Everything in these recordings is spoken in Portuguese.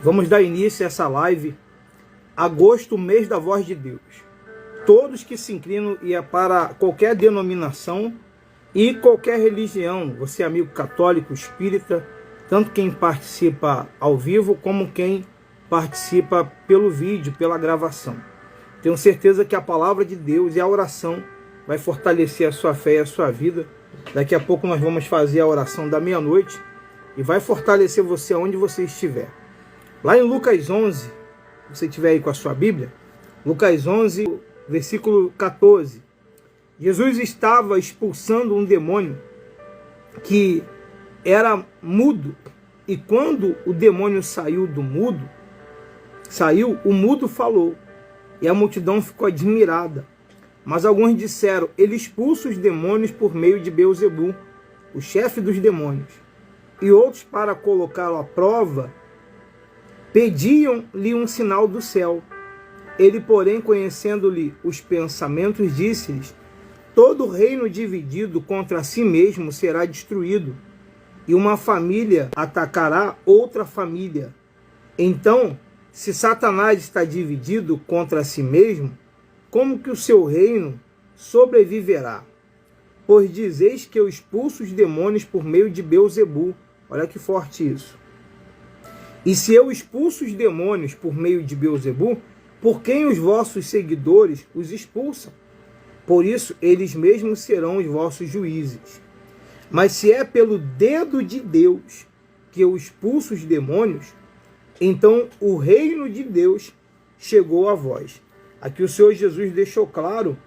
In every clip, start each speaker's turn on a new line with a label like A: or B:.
A: Vamos dar início a essa live. Agosto, mês da voz de Deus. Todos que se inclinam e é para qualquer denominação e qualquer religião, você é amigo católico, espírita, tanto quem participa ao vivo como quem participa pelo vídeo, pela gravação. Tenho certeza que a palavra de Deus e a oração vai fortalecer a sua fé e a sua vida. Daqui a pouco nós vamos fazer a oração da meia-noite e vai fortalecer você onde você estiver. Lá em Lucas 11, se você estiver aí com a sua Bíblia, Lucas 11, versículo 14. Jesus estava expulsando um demônio que era mudo. E quando o demônio saiu do mudo, o mudo falou. E a multidão ficou admirada. Mas alguns disseram, ele expulsa os demônios por meio de Beelzebu, o chefe dos demônios. E outros, para colocá-lo à prova, pediam-lhe um sinal do céu. Ele, porém, conhecendo-lhe os pensamentos, disse-lhes, todo reino dividido contra si mesmo será destruído, e uma família atacará outra família. Então, se Satanás está dividido contra si mesmo, como que o seu reino sobreviverá? Pois dizeis que eu expulso os demônios por meio de Beelzebu. Olha que forte isso. E se eu expulso os demônios por meio de Beelzebu, por quem os vossos seguidores os expulsam? Por isso, eles mesmos serão os vossos juízes. Mas se é pelo dedo de Deus que eu expulso os demônios, então o reino de Deus chegou a vós. Aqui o Senhor Jesus deixou claro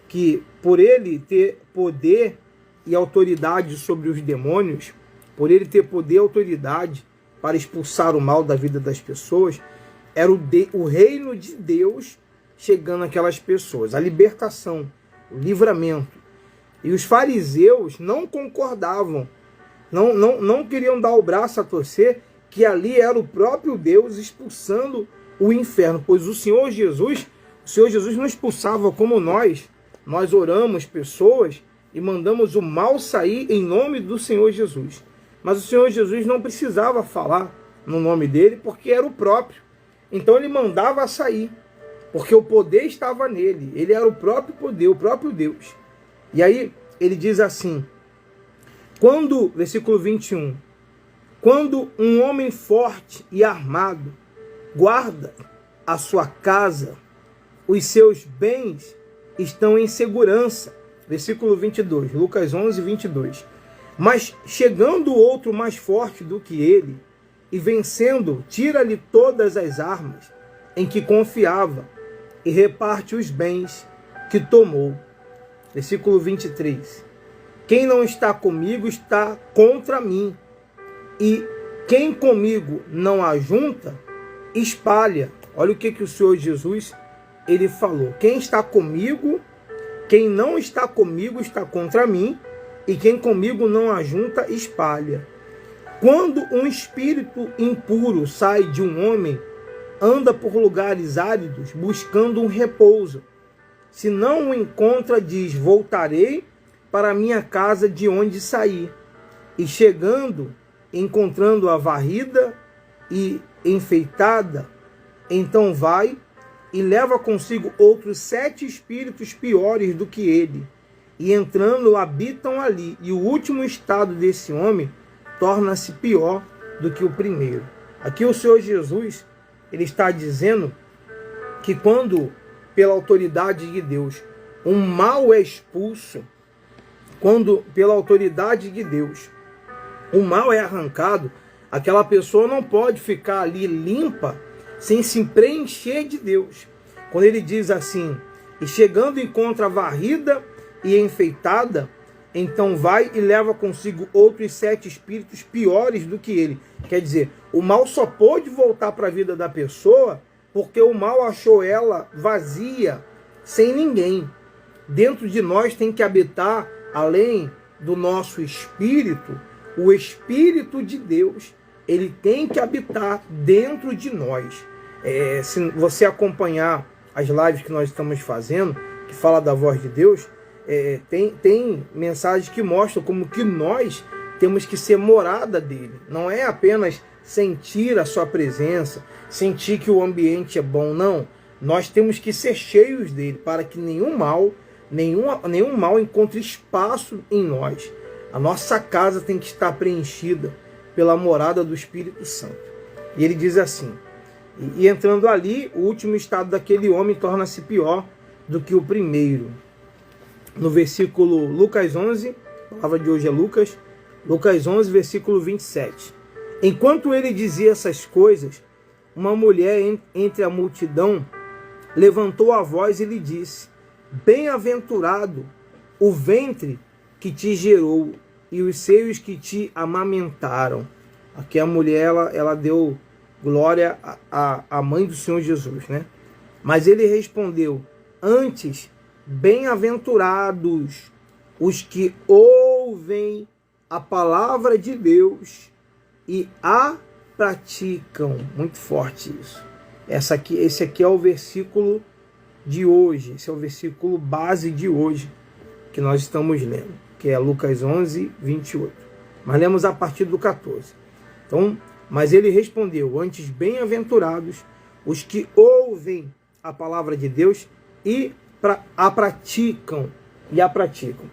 A: que por ele ter poder e autoridade sobre os demônios, por ele ter poder e autoridade para expulsar o mal da vida das pessoas, era o reino de Deus chegando àquelas pessoas, a libertação, o livramento. E os fariseus não concordavam, não queriam dar o braço a torcer, que ali era o próprio Deus expulsando o inferno, pois o Senhor Jesus não expulsava como nós oramos pessoas e mandamos o mal sair em nome do Senhor Jesus. Mas o Senhor Jesus não precisava falar no nome dele, porque era o próprio. Então ele mandava sair, porque o poder estava nele. Ele era o próprio poder, o próprio Deus. E aí ele diz assim, versículo 21, quando um homem forte e armado guarda a sua casa, os seus bens estão em segurança. Versículo 22, Lucas 11, 22. Mas chegando outro mais forte do que ele, e vencendo, tira-lhe todas as armas em que confiava, e reparte os bens que tomou. Versículo 23. Quem não está comigo está contra mim, e quem comigo não ajunta, espalha. Olha o que o Senhor Jesus ele falou. Quem está comigo, quem não está comigo está contra mim, e quem comigo não ajunta, espalha. Quando um espírito impuro sai de um homem, anda por lugares áridos, buscando um repouso. Se não o encontra, diz, voltarei para a minha casa de onde saí. E chegando, encontrando-a varrida e enfeitada, então vai e leva consigo outros 7 espíritos piores do que ele. E entrando, habitam ali. E o último estado desse homem torna-se pior do que o primeiro. Aqui o Senhor Jesus, ele está dizendo que quando, pela autoridade de Deus, um mal é expulso, quando, pela autoridade de Deus, o mal é arrancado, aquela pessoa não pode ficar ali limpa sem se preencher de Deus. Quando ele diz assim, e chegando encontra varrida e enfeitada, então vai e leva consigo outros 7 espíritos piores do que ele. Quer dizer, o mal só pôde voltar para a vida da pessoa porque o mal achou ela vazia, sem ninguém. Dentro de nós tem que habitar, além do nosso espírito, o Espírito de Deus. Ele tem que habitar dentro de nós. Se você acompanhar as lives que nós estamos fazendo, que fala da voz de Deus, tem mensagens que mostram como que nós temos que ser morada dele. Não é apenas sentir a sua presença, sentir que o ambiente é bom, não. Nós temos que ser cheios dele para que nenhum mal encontre espaço em nós. A nossa casa tem que estar preenchida pela morada do Espírito Santo. E ele diz assim, e entrando ali, o último estado daquele homem torna-se pior do que o primeiro. No versículo Lucas 11, a palavra de hoje é Lucas 11, versículo 27. Enquanto ele dizia essas coisas, uma mulher entre a multidão levantou a voz e lhe disse, bem-aventurado o ventre que te gerou e os seios que te amamentaram. Aqui a mulher, ela deu glória à mãe do Senhor Jesus, né? Mas ele respondeu, antes, bem-aventurados os que ouvem a palavra de Deus e a praticam. Muito forte isso. Esse aqui é o versículo de hoje. Esse é o versículo base de hoje que nós estamos lendo, que é Lucas 11, 28. Mas lemos a partir do 14. Então, mas ele respondeu, antes bem-aventurados os que ouvem a palavra de Deus e a praticam.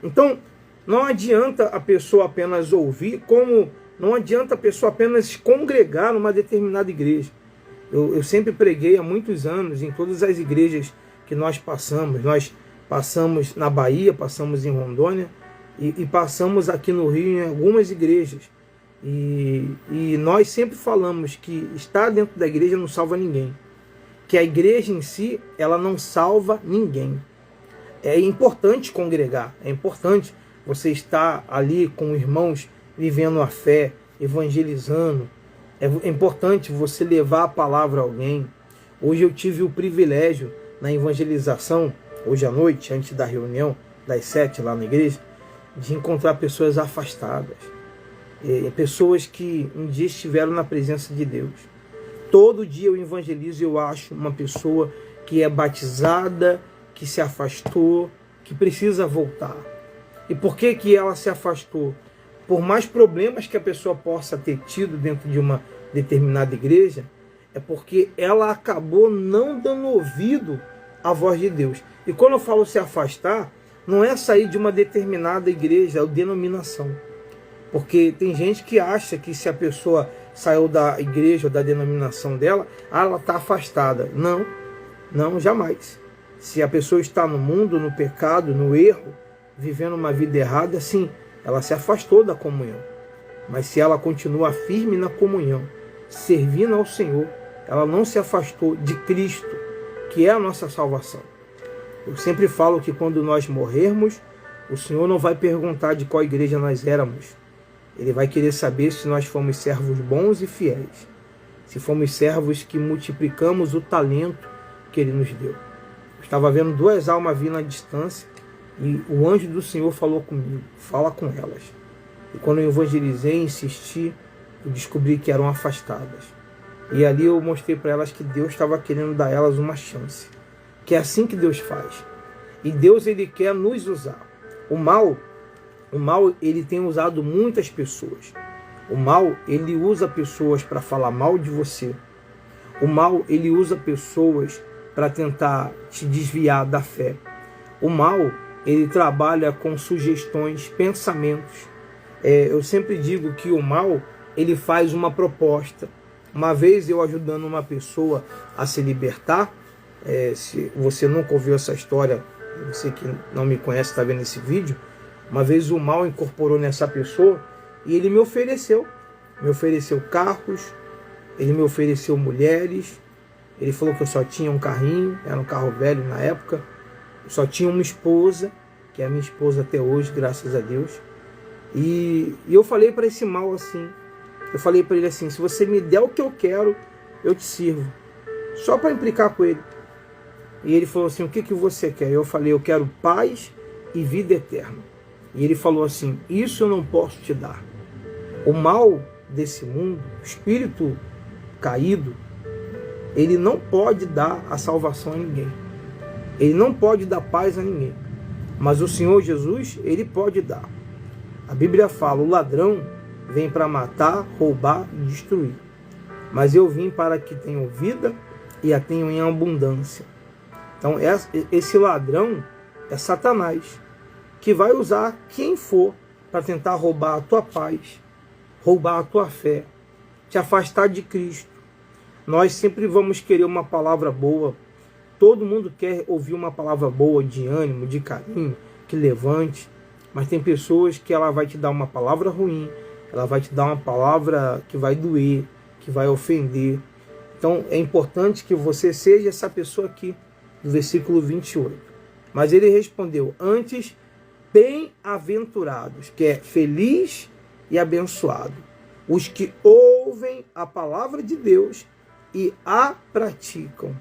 A: Então, não adianta a pessoa apenas ouvir, como não adianta a pessoa apenas congregar numa determinada igreja. Eu sempre preguei há muitos anos em todas as igrejas que nós passamos. Nós passamos na Bahia, passamos em Rondônia e passamos aqui no Rio em algumas igrejas. E nós sempre falamos que estar dentro da igreja não salva ninguém. Que a igreja em si, ela não salva ninguém. É importante congregar, é importante você estar ali com irmãos vivendo a fé, evangelizando. É importante você levar a palavra a alguém. Hoje eu tive o privilégio na evangelização, hoje à noite, antes da reunião das 7 lá na igreja, de encontrar pessoas afastadas. Pessoas que um dia estiveram na presença de Deus. Todo dia eu evangelizo e eu acho uma pessoa que é batizada, que se afastou, que precisa voltar. E por que ela se afastou? Por mais problemas que a pessoa possa ter tido dentro de uma determinada igreja, é porque ela acabou não dando ouvido à voz de Deus. E quando eu falo se afastar, não é sair de uma determinada igreja ou denominação. Porque tem gente que acha que se a pessoa saiu da igreja ou da denominação dela, ela está afastada. Não, jamais. Se a pessoa está no mundo, no pecado, no erro, vivendo uma vida errada, sim, ela se afastou da comunhão. Mas se ela continua firme na comunhão, servindo ao Senhor, ela não se afastou de Cristo, que é a nossa salvação. Eu sempre falo que quando nós morrermos, o Senhor não vai perguntar de qual igreja nós éramos. Ele vai querer saber se nós fomos servos bons e fiéis. Se fomos servos que multiplicamos o talento que Ele nos deu. Eu estava vendo 2 almas vindo à distância e o anjo do Senhor falou comigo, fala com elas. E quando eu evangelizei, insisti, eu descobri que eram afastadas. E ali eu mostrei para elas que Deus estava querendo dar a elas uma chance. Que é assim que Deus faz. E Deus, Ele quer nos usar. O mal, ele tem usado muitas pessoas. O mal, ele usa pessoas para falar mal de você. O mal, ele usa pessoas para tentar te desviar da fé. O mal, ele trabalha com sugestões, pensamentos. Eu sempre digo que o mal, ele faz uma proposta. Uma vez eu ajudando uma pessoa a se libertar, se você nunca ouviu essa história, você que não me conhece está vendo esse vídeo, uma vez o mal incorporou nessa pessoa e ele me ofereceu carros, ele me ofereceu mulheres, ele falou que eu só tinha um carrinho, era um carro velho na época, eu só tinha uma esposa, que é a minha esposa até hoje, graças a Deus, e eu falei para esse mal assim, eu falei para ele assim, se você me der o que eu quero, eu te sirvo, só para implicar com ele. E ele falou assim, o que você quer? Eu falei, eu quero paz e vida eterna. E ele falou assim, isso eu não posso te dar. O mal desse mundo, o espírito caído, ele não pode dar a salvação a ninguém. Ele não pode dar paz a ninguém. Mas o Senhor Jesus, Ele pode dar. A Bíblia fala, o ladrão vem para matar, roubar e destruir. mas eu vim para que tenham vida e a tenham em abundância. Então esse ladrão é Satanás, que vai usar quem for para tentar roubar a tua paz, roubar a tua fé, te afastar de Cristo. Nós sempre vamos querer uma palavra boa. Todo mundo quer ouvir uma palavra boa, de ânimo, de carinho, que levante. Mas tem pessoas que ela vai te dar uma palavra ruim, ela vai te dar uma palavra que vai doer, que vai ofender. Então é importante que você seja essa pessoa aqui, do versículo 28. Mas ele respondeu, antes, bem-aventurados, que é feliz e abençoado, os que ouvem a palavra de Deus e a praticam.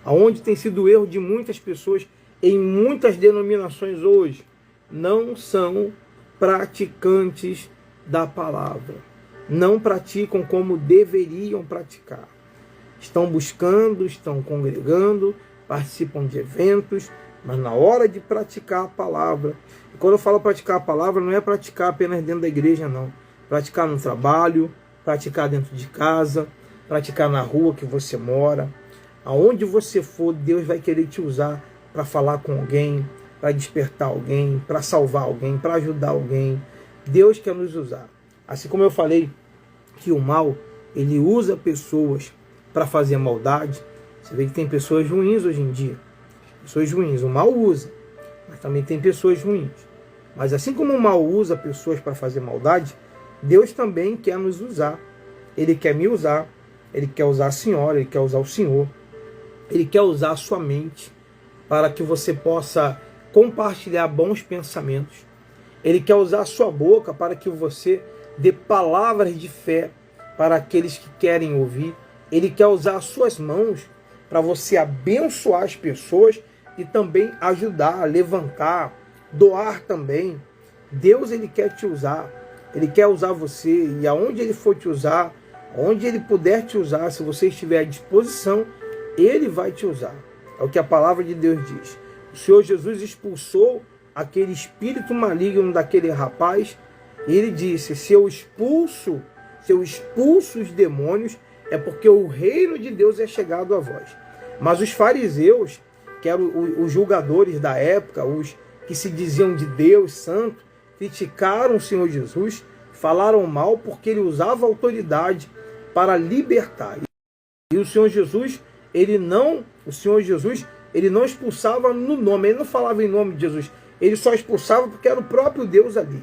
A: Aonde tem sido o erro de muitas pessoas em muitas denominações hoje, não são praticantes da palavra. Não praticam como deveriam praticar. Estão buscando, estão congregando, participam de eventos, mas na hora de praticar a palavra, e quando eu falo praticar a palavra, não é praticar apenas dentro da igreja, não. Praticar no trabalho, praticar dentro de casa, praticar na rua que você mora. Aonde você for, Deus vai querer te usar para falar com alguém, para despertar alguém, para salvar alguém, para ajudar alguém. Deus quer nos usar. Assim como eu falei que o mal, ele usa pessoas para fazer maldade. Você vê que tem pessoas ruins hoje em dia. Pessoas ruins. O mal usa, mas também tem pessoas ruins. Mas assim como o mal usa pessoas para fazer maldade, Deus também quer nos usar. Ele quer me usar. Ele quer usar a senhora, ele quer usar o senhor. Ele quer usar a sua mente para que você possa compartilhar bons pensamentos. Ele quer usar a sua boca para que você dê palavras de fé para aqueles que querem ouvir. Ele quer usar as suas mãos para você abençoar as pessoas e também ajudar, levantar, doar também. Deus, ele quer te usar. Ele quer usar você, e aonde ele for te usar, onde ele puder te usar, se você estiver à disposição, ele vai te usar. É o que a palavra de Deus diz. O Senhor Jesus expulsou aquele espírito maligno daquele rapaz, e ele disse, se eu expulso os demônios, é porque o reino de Deus é chegado a vós. Mas os fariseus, que eram os julgadores da época, os que se diziam de Deus santo, criticaram o Senhor Jesus, falaram mal porque ele usava autoridade para libertar. E o Senhor Jesus, ele não expulsava no nome, ele não falava em nome de Jesus, ele só expulsava porque era o próprio Deus ali.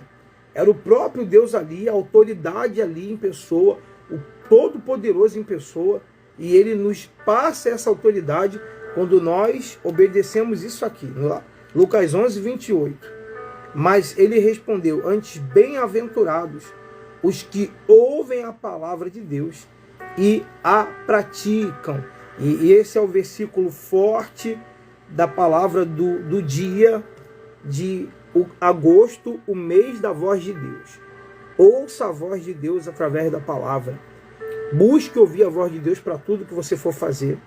A: Era o próprio Deus ali, a autoridade ali em pessoa, o Todo-Poderoso em pessoa, e ele nos passa essa autoridade quando nós obedecemos isso aqui. Lucas 11, 28. Mas ele respondeu, antes bem-aventurados os que ouvem a palavra de Deus e a praticam. E esse é o versículo forte da palavra do dia de agosto, o mês da voz de Deus. Ouça a voz de Deus através da palavra. Busque ouvir a voz de Deus para tudo que você for fazer.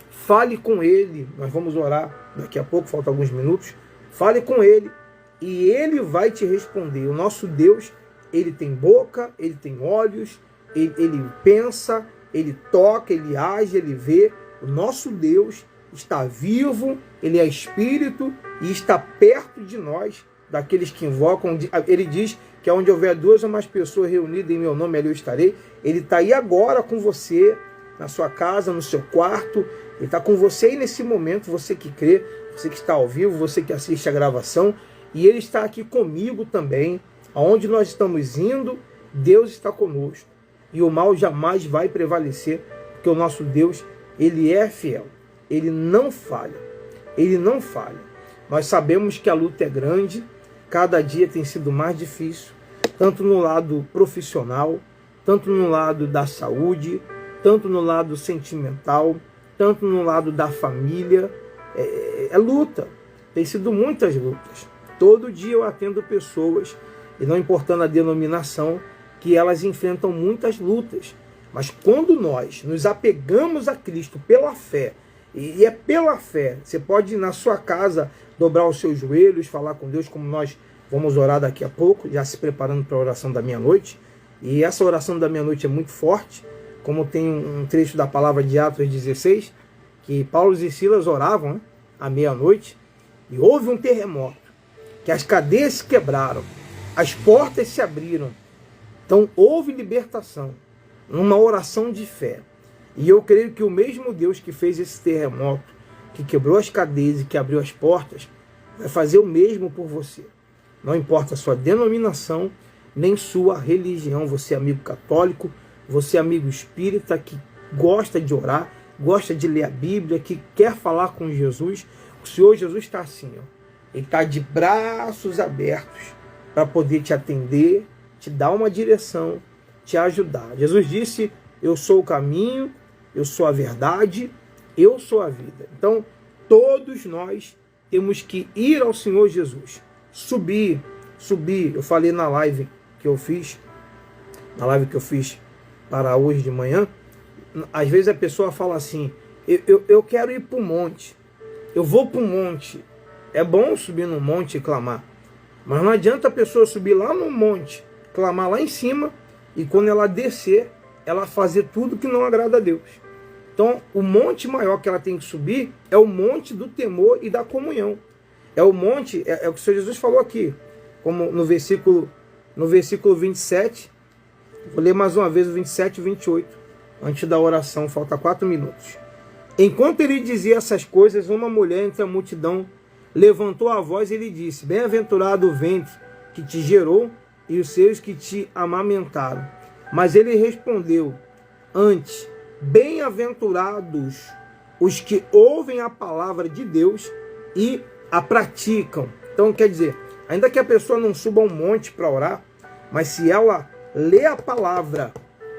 A: Fale com Ele. Nós vamos orar daqui a pouco, faltam alguns minutos. Fale com Ele e Ele vai te responder. O nosso Deus, Ele tem boca, Ele tem olhos, Ele pensa, Ele toca, Ele age, Ele vê. O nosso Deus está vivo, Ele é Espírito e está perto de nós, daqueles que invocam. Ele diz que onde houver duas ou mais pessoas reunidas em meu nome, ali eu estarei. Ele está aí agora com você, na sua casa, no seu quarto. Ele está com você aí nesse momento, você que crê, você que está ao vivo, você que assiste a gravação. E Ele está aqui comigo também. Aonde nós estamos indo, Deus está conosco. E o mal jamais vai prevalecer, porque o nosso Deus, Ele é fiel. Ele não falha. Ele não falha. Nós sabemos que a luta é grande. Cada dia tem sido mais difícil, tanto no lado profissional, tanto no lado da saúde, tanto no lado sentimental, tanto no lado da família. É luta, tem sido muitas lutas. Todo dia eu atendo pessoas, e não importando a denominação, que elas enfrentam muitas lutas. Mas quando nós nos apegamos a Cristo pela fé, e é pela fé, você pode ir na sua casa, dobrar os seus joelhos, falar com Deus, como nós vamos orar daqui a pouco, já se preparando para a oração da meia-noite. E essa oração da meia-noite é muito forte, como tem um trecho da palavra de Atos 16, que Paulo e Silas oravam, né, à meia-noite, e houve um terremoto, que as cadeias se quebraram, as portas se abriram. Então houve libertação, numa oração de fé. E eu creio que o mesmo Deus que fez esse terremoto, que quebrou as cadeias e que abriu as portas, vai fazer o mesmo por você. Não importa a sua denominação, nem sua religião. Você é amigo católico, você é amigo espírita, que gosta de orar, gosta de ler a Bíblia, que quer falar com Jesus. O Senhor Jesus está assim, ó. Ele está de braços abertos para poder te atender, te dar uma direção, te ajudar. Jesus disse, eu sou o caminho, eu sou a verdade, eu sou a vida. Então, todos nós temos que ir ao Senhor Jesus. Subir. Eu falei na live que eu fiz, para hoje de manhã, às vezes a pessoa fala assim, eu quero ir para o monte, eu vou para o monte. É bom subir no monte e clamar, mas não adianta a pessoa subir lá no monte, clamar lá em cima, e quando ela descer, ela fazer tudo que não agrada a Deus. Então, o monte maior que ela tem que subir é o monte do temor e da comunhão. É o monte, é o que o Senhor Jesus falou aqui, como no versículo 27, vou ler mais uma vez o 27 e 28, antes da oração, falta 4 minutos. Enquanto ele dizia essas coisas, uma mulher entre a multidão levantou a voz e lhe disse, bem-aventurado o ventre que te gerou e os seios que te amamentaram. Mas ele respondeu, antes, bem-aventurados os que ouvem a palavra de Deus e a praticam. Então, quer dizer, ainda que a pessoa não suba um monte para orar, mas se ela lê a palavra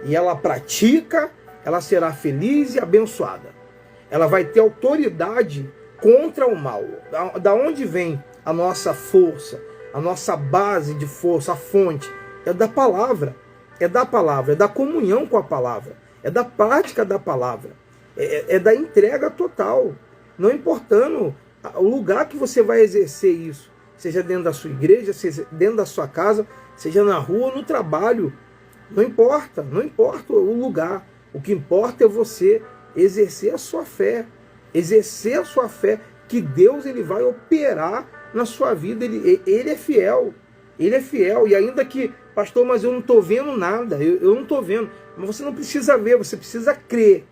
A: e ela pratica, ela será feliz e abençoada. Ela vai ter autoridade contra o mal. Da onde vem a nossa força, a nossa base de força, a fonte? É da palavra, é da comunhão com a palavra, é da prática da palavra, é da entrega total, não importando o lugar que você vai exercer isso, seja dentro da sua igreja, seja dentro da sua casa, seja na rua, no trabalho, não importa o lugar, o que importa é você exercer a sua fé, que Deus ele vai operar na sua vida, ele é fiel, e ainda que, pastor, mas eu não estou vendo nada, eu não estou vendo, mas você não precisa ver, você precisa crer,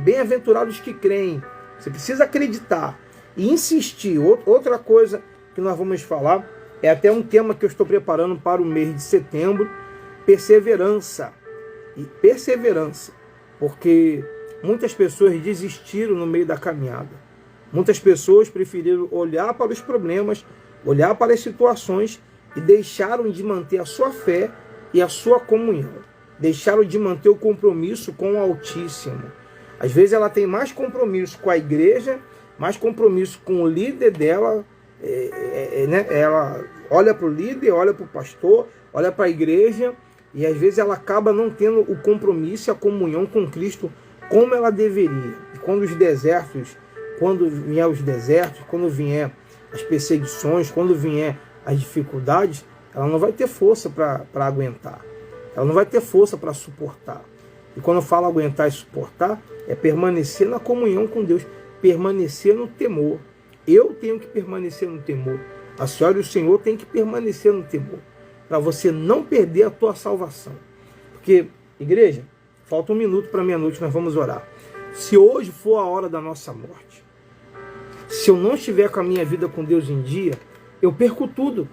A: bem-aventurados que creem, você precisa acreditar e insistir. Outra coisa que nós vamos falar, é até um tema que eu estou preparando para o mês de setembro, perseverança, porque muitas pessoas desistiram no meio da caminhada. Muitas pessoas preferiram olhar para os problemas, olhar para as situações e deixaram de manter a sua fé e a sua comunhão. Deixaram de manter o compromisso com o Altíssimo. Às vezes ela tem mais compromisso com a igreja, mais compromisso com o líder dela, né? Ela olha para o líder, olha para o pastor, olha para a igreja, e às vezes ela acaba não tendo o compromisso e a comunhão com Cristo como ela deveria. E quando vier os desertos, quando vier as perseguições, quando vier as dificuldades, ela não vai ter força para aguentar. Ela não vai ter força para suportar. E quando eu falo aguentar e suportar, é permanecer na comunhão com Deus, permanecer no temor. Eu tenho que permanecer no temor. A senhora e o Senhor têm que permanecer no temor, para você não perder a tua salvação. Porque, igreja, falta 1 minuto para meia-noite, nós vamos orar. Se hoje for a hora da nossa morte, se eu não estiver com a minha vida com Deus em dia, eu perco tudo.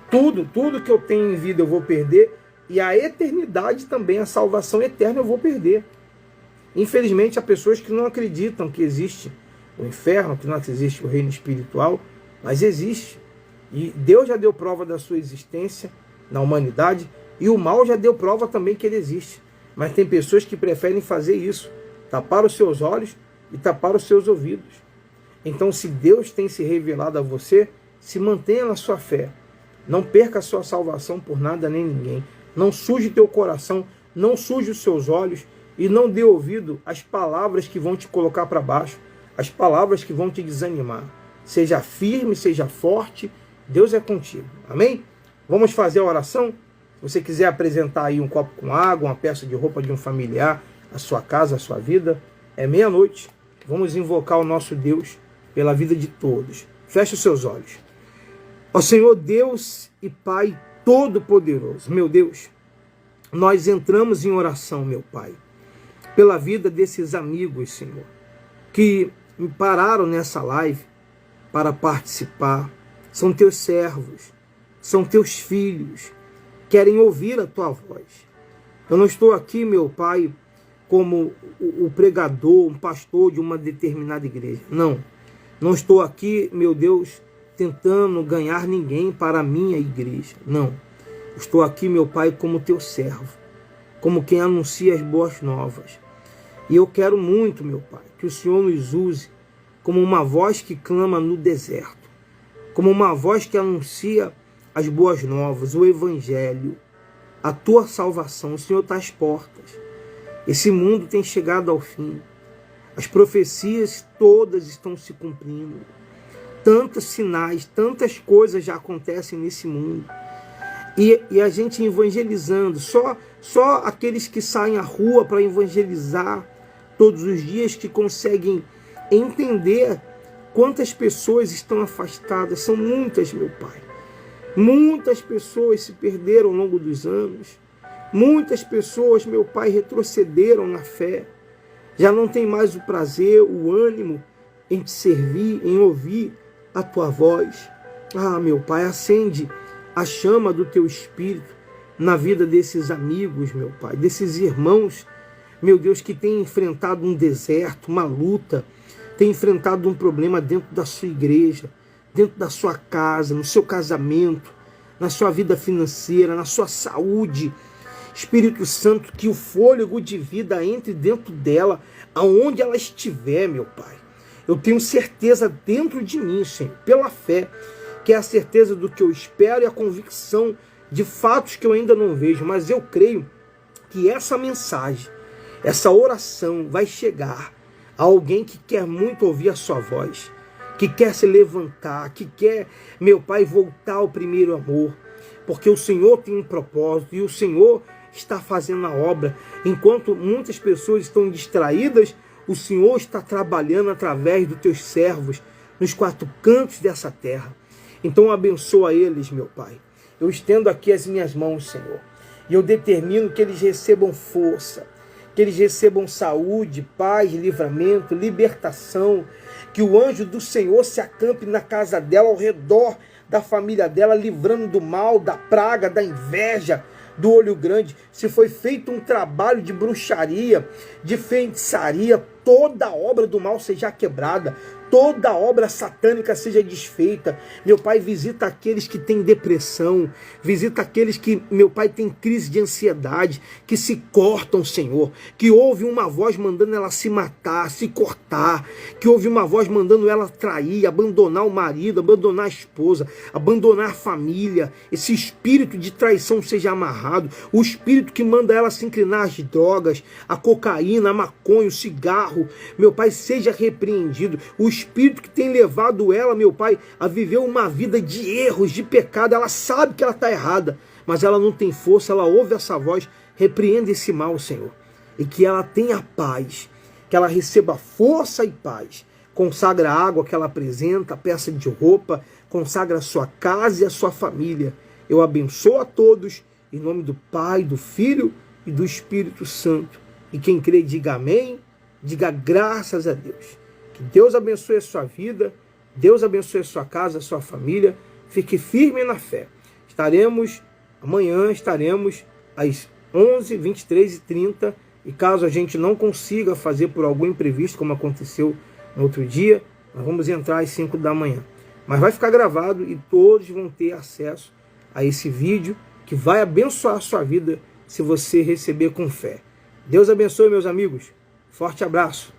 A: Tudo que eu tenho em vida eu vou perder, e a eternidade também, a salvação eterna eu vou perder. Infelizmente, há pessoas que não acreditam que existe o inferno, que não existe o reino espiritual, mas existe. E Deus já deu prova da sua existência na humanidade, e o mal já deu prova também que ele existe. Mas tem pessoas que preferem fazer isso, tapar os seus olhos e tapar os seus ouvidos. Então, se Deus tem se revelado a você, se mantenha na sua fé. Não perca a sua salvação por nada nem ninguém. Não suje teu coração, não suje os seus olhos e não dê ouvido às palavras que vão te colocar para baixo, as palavras que vão te desanimar. Seja firme, seja forte, Deus é contigo. Amém? Vamos fazer a oração? Se você quiser apresentar aí um copo com água, uma peça de roupa de um familiar, a sua casa, a sua vida, é meia-noite. Vamos invocar o nosso Deus pela vida de todos. Feche os seus olhos. Ó Senhor Deus e Pai Todo-Poderoso, meu Deus, nós entramos em oração, meu Pai, pela vida desses amigos, Senhor, que me pararam nessa live para participar. São teus servos, são teus filhos, querem ouvir a tua voz. Eu não estou aqui, meu Pai, como o pregador, um pastor de uma determinada igreja. Não estou aqui, meu Deus, tentando ganhar ninguém para a minha igreja. Não. Estou aqui, meu Pai, como teu servo, como quem anuncia as boas novas. E eu quero muito, meu Pai, que o Senhor nos use como uma voz que clama no deserto, como uma voz que anuncia as boas novas, o Evangelho, a tua salvação. O Senhor está às portas. Esse mundo tem chegado ao fim. As profecias todas estão se cumprindo. Tantos sinais, tantas coisas já acontecem nesse mundo. E a gente evangelizando, só aqueles que saem à rua para evangelizar todos os dias que conseguem entender quantas pessoas estão afastadas. São muitas, meu Pai. Muitas pessoas se perderam ao longo dos anos. Muitas pessoas, meu Pai, retrocederam na fé. Já não tem mais o prazer, o ânimo em te servir, em ouvir a tua voz. Ah, meu Pai, acende a chama do teu Espírito na vida desses amigos, meu Pai, desses irmãos, meu Deus, que têm enfrentado um deserto, uma luta, têm enfrentado um problema dentro da sua igreja, dentro da sua casa, no seu casamento, na sua vida financeira, na sua saúde. Espírito Santo, que o fôlego de vida entre dentro dela, aonde ela estiver, meu Pai. Eu tenho certeza dentro de mim, Senhor, pela fé, que é a certeza do que eu espero e a convicção de fatos que eu ainda não vejo, mas eu creio que essa mensagem, essa oração vai chegar a alguém que quer muito ouvir a sua voz, que quer se levantar, que quer, meu Pai, voltar ao primeiro amor, porque o Senhor tem um propósito e o Senhor está fazendo a obra. Enquanto muitas pessoas estão distraídas, o Senhor está trabalhando através dos teus servos nos quatro cantos dessa terra. Então abençoa eles, meu Pai. Eu estendo aqui as minhas mãos, Senhor, e eu determino que eles recebam força, que eles recebam saúde, paz, livramento, libertação, que o anjo do Senhor se acampe na casa dela, ao redor da família dela, livrando do mal, da praga, da inveja, do olho grande. Se foi feito um trabalho de bruxaria, de feitiçaria, toda obra do mal seja quebrada, toda obra satânica seja desfeita. Meu Pai, visita aqueles que têm depressão, visita aqueles que, meu Pai, tem crise de ansiedade, que se cortam, Senhor, que ouve uma voz mandando ela se matar, se cortar, que ouve uma voz mandando ela trair, abandonar o marido, abandonar a esposa, abandonar a família. Esse espírito de traição seja amarrado, o espírito que manda ela se inclinar às drogas, a cocaína, a maconha, o cigarro, meu Pai, seja repreendido. O espírito que tem levado ela, meu Pai, a viver uma vida de erros, de pecado. Ela sabe que ela está errada, mas ela não tem força, ela ouve essa voz. Repreende esse mal, Senhor, e que ela tenha paz, que ela receba força e paz. Consagra a água que ela apresenta, a peça de roupa, consagra a sua casa e a sua família. Eu abençoo a todos, em nome do Pai, do Filho e do Espírito Santo. E quem crê, diga amém, diga graças a Deus. Que Deus abençoe a sua vida, Deus abençoe a sua casa, a sua família. Fique firme na fé. Amanhã estaremos às 11, 23 e 30. E caso a gente não consiga fazer por algum imprevisto, como aconteceu no outro dia, nós vamos entrar às 5 da manhã. Mas vai ficar gravado e todos vão ter acesso a esse vídeo que vai abençoar a sua vida se você receber com fé. Deus abençoe, meus amigos. Forte abraço.